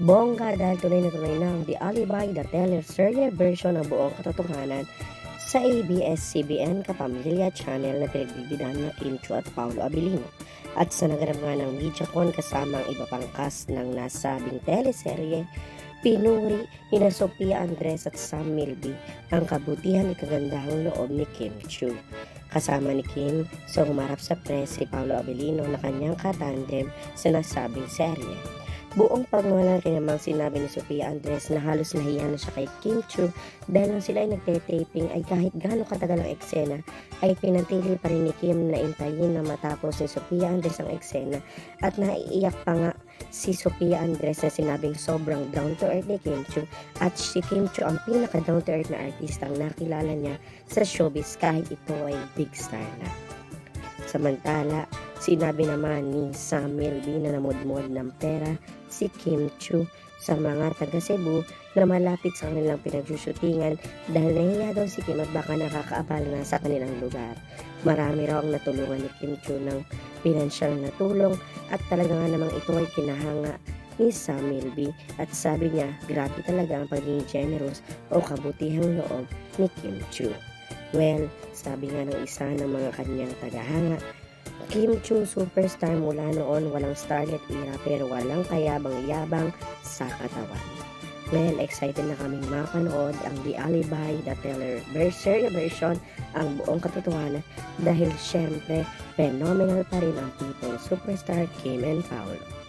Bongga dahil tunay na ang The Alibay, The Teller serye version ng buong katotohanan sa ABS-CBN Kapamilya Channel na pinagbibidahan ng Kim Chiu at Paolo Abilino. At sa naganap nga ng MediaCon kasama ang iba pang cast ng nasabing teleserye, pinuri ni Sofia Andres at Sam Milby ang kabutihan at kagandahang loob ni Kim Chiu. Kasama ni Kim sa humarap sa press si Paolo Abilino na kanyang katandem sa nasabing serye. Buong pagmamalaki namang sinabi ni Sofia Andres na halos nahiya na siya kay Kim Chiu dahil nung sila ay nagte-taping ay kahit gaano katagal ang eksena ay pinatili pa rin ni Kim na intayin na matapos ni Sofia Andres ang eksena at naiiyak pa nga si Sofia Andres na sinabing sobrang down to earth ni Kim Chiu at si Kim Chiu ang pinaka down to earth na artistang nakilala niya sa showbiz kahit ito ay big star na. Samantala, sinabi naman ni Sam Milby na namudmod ng pera si Kim Chiu sa mga taga Cebu na malapit sa kanilang pinagsushootingan dahil nahiya daw si Kim at baka nakakaabala na sa kanilang lugar. Marami raw ang natulungan ni Kim Chiu ng pinansyal na tulong at talaga nga namang ito ay kinahanga ni Sam Milby at sabi niya grabe talaga ang pagiging generous o kabutihang loob ni Kim Chiu. Well, sabi nga ng isa ng mga kanyang tagahanga, Kim Chiu superstar mula noon, walang starlet era pero walang kayabang-yabang sa katawan. Well, excited na kaming mapanood ang The Alibay, The Teller version, ang buong katotohanan dahil syempre phenomenal pa rin ang people superstar Kim and Paolo.